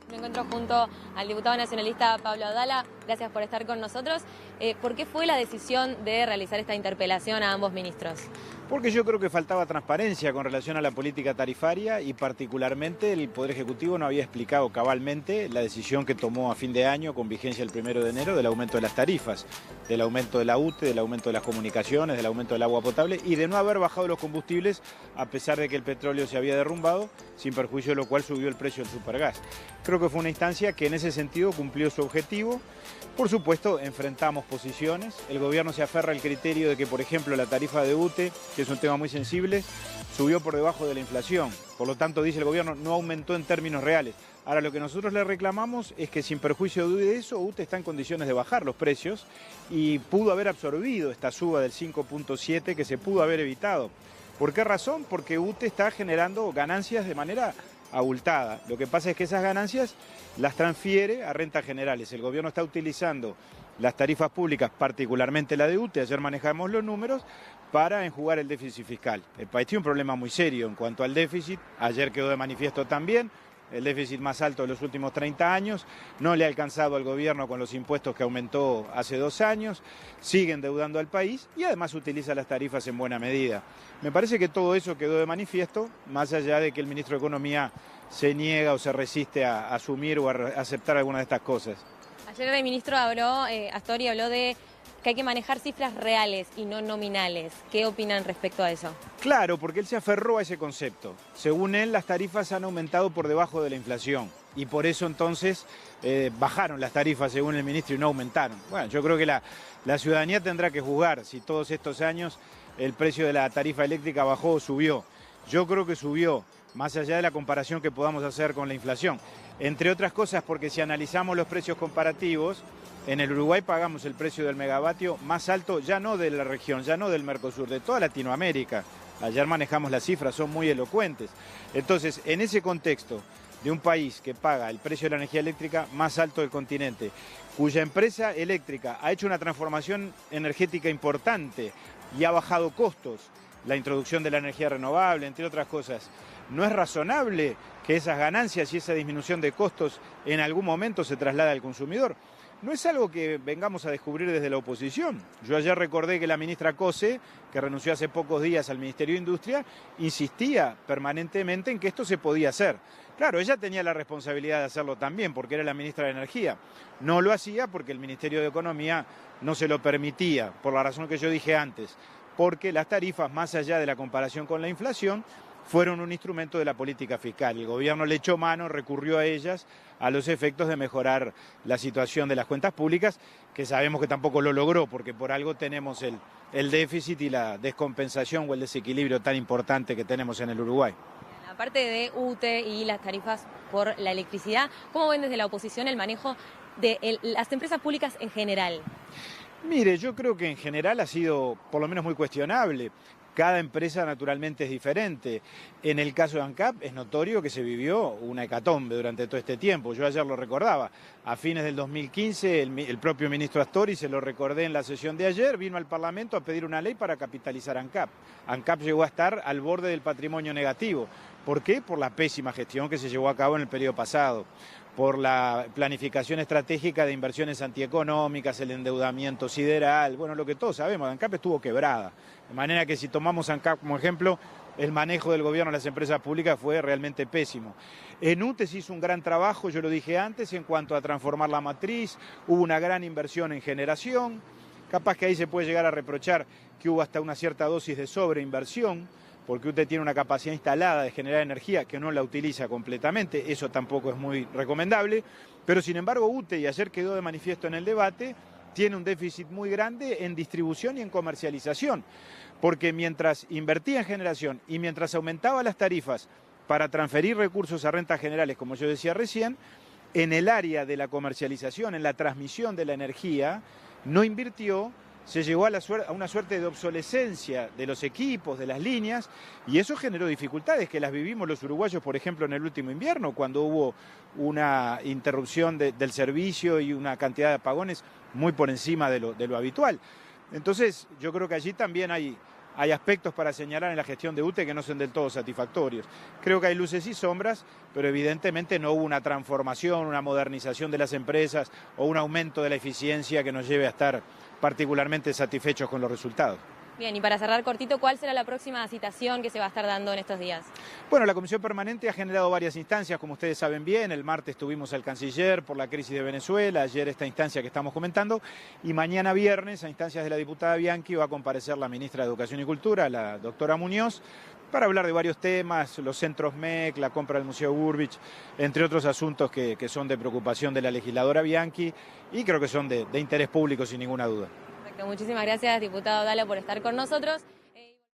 Me encuentro junto al diputado nacionalista Pablo Abdala. Gracias por estar con nosotros. ¿Por qué fue la decisión de realizar esta interpelación a ambos ministros? Porque yo creo que faltaba transparencia con relación a la política tarifaria y particularmente el Poder Ejecutivo no había explicado cabalmente la decisión que tomó a fin de año con vigencia el 1 de enero del aumento de las tarifas, del aumento de la UTE, del aumento de las comunicaciones, del aumento del agua potable y de no haber bajado los combustibles a pesar de que el petróleo se había derrumbado, sin perjuicio de lo cual subió el precio del supergas. Creo que fue una instancia que en ese sentido cumplió su objetivo. Por supuesto, enfrentamos posiciones. El gobierno se aferra al criterio de que, por ejemplo, la tarifa de UTE, que es un tema muy sensible, subió por debajo de la inflación. Por lo tanto, dice el gobierno, no aumentó en términos reales. Ahora, lo que nosotros le reclamamos es que sin perjuicio de eso, UTE está en condiciones de bajar los precios y pudo haber absorbido esta suba del 5.7 que se pudo haber evitado. ¿Por qué razón? Porque UTE está generando ganancias de manera abultada. Lo que pasa es que esas ganancias las transfiere a rentas generales. El gobierno está utilizando las tarifas públicas, particularmente la de UTE, ayer manejamos los números, para enjugar el déficit fiscal. El país tiene un problema muy serio en cuanto al déficit, ayer quedó de manifiesto también, el déficit más alto de los últimos 30 años, no le ha alcanzado al gobierno con los impuestos que aumentó hace 2 años, sigue endeudando al país y además utiliza las tarifas en buena medida. Me parece que todo eso quedó de manifiesto, más allá de que el ministro de Economía se niega o se resiste a asumir o a aceptar alguna de estas cosas. Ayer el ministro Astori habló de que hay que manejar cifras reales y no nominales. ¿Qué opinan respecto a eso? Claro, porque él se aferró a ese concepto. Según él, las tarifas han aumentado por debajo de la inflación y por eso entonces bajaron las tarifas, según el ministro, y no aumentaron. Bueno, yo creo que la ciudadanía tendrá que juzgar si todos estos años el precio de la tarifa eléctrica bajó o subió. Yo creo que subió, más allá de la comparación que podamos hacer con la inflación. Entre otras cosas porque si analizamos los precios comparativos, en el Uruguay pagamos el precio del megavatio más alto, ya no de la región, ya no del Mercosur, de toda Latinoamérica. Ayer manejamos las cifras, son muy elocuentes. Entonces, en ese contexto de un país que paga el precio de la energía eléctrica más alto del continente, cuya empresa eléctrica ha hecho una transformación energética importante y ha bajado costos, la introducción de la energía renovable, entre otras cosas, ¿no es razonable que esas ganancias y esa disminución de costos en algún momento se traslade al consumidor? No es algo que vengamos a descubrir desde la oposición. Yo ayer recordé que la ministra Cose, que renunció hace pocos días al Ministerio de Industria, insistía permanentemente en que esto se podía hacer. Claro, ella tenía la responsabilidad de hacerlo también, porque era la ministra de Energía. No lo hacía porque el Ministerio de Economía no se lo permitía, por la razón que yo dije antes, porque las tarifas, más allá de la comparación con la inflación, fueron un instrumento de la política fiscal. El gobierno le echó mano, recurrió a ellas a los efectos de mejorar la situación de las cuentas públicas, que sabemos que tampoco lo logró, porque por algo tenemos el déficit y la descompensación o el desequilibrio tan importante que tenemos en el Uruguay. Aparte de UTE y las tarifas por la electricidad, ¿cómo ven desde la oposición el manejo de las empresas públicas en general? Mire, yo creo que en general ha sido por lo menos muy cuestionable. Cada empresa naturalmente es diferente. En el caso de ANCAP es notorio que se vivió una hecatombe durante todo este tiempo. Yo ayer lo recordaba. A fines del 2015 el propio ministro Astori, se lo recordé en la sesión de ayer, vino al Parlamento a pedir una ley para capitalizar ANCAP. ANCAP llegó a estar al borde del patrimonio negativo. ¿Por qué? Por la pésima gestión que se llevó a cabo en el periodo pasado, por la planificación estratégica de inversiones antieconómicas, el endeudamiento sideral, bueno, lo que todos sabemos, ANCAP estuvo quebrada. De manera que si tomamos ANCAP como ejemplo, el manejo del gobierno de las empresas públicas fue realmente pésimo. En UTE se hizo un gran trabajo, yo lo dije antes, en cuanto a transformar la matriz, hubo una gran inversión en generación, capaz que ahí se puede llegar a reprochar que hubo hasta una cierta dosis de sobreinversión, porque UTE tiene una capacidad instalada de generar energía que no la utiliza completamente, eso tampoco es muy recomendable, pero sin embargo UTE, y ayer quedó de manifiesto en el debate, tiene un déficit muy grande en distribución y en comercialización, porque mientras invertía en generación y mientras aumentaba las tarifas para transferir recursos a rentas generales, como yo decía recién, en el área de la comercialización, en la transmisión de la energía, no invirtió, se llegó a una suerte de obsolescencia de los equipos, de las líneas, y eso generó dificultades que las vivimos los uruguayos, por ejemplo, en el último invierno, cuando hubo una interrupción del servicio y una cantidad de apagones muy por encima de lo habitual. Entonces, yo creo que allí también hay hay aspectos para señalar en la gestión de UTE que no son del todo satisfactorios. Creo que hay luces y sombras, pero evidentemente no hubo una transformación, una modernización de las empresas o un aumento de la eficiencia que nos lleve a estar particularmente satisfechos con los resultados. Bien, y para cerrar cortito, ¿cuál será la próxima citación que se va a estar dando en estos días? Bueno, la Comisión Permanente ha generado varias instancias, como ustedes saben bien. El martes tuvimos al canciller por la crisis de Venezuela, ayer esta instancia que estamos comentando, y mañana viernes, a instancias de la diputada Bianchi, va a comparecer la ministra de Educación y Cultura, la doctora Muñoz, para hablar de varios temas, los centros MEC, la compra del Museo Burbich, entre otros asuntos que son de preocupación de la legisladora Bianchi y creo que son de interés público sin ninguna duda. Muchísimas gracias, diputado Dala, por estar con nosotros.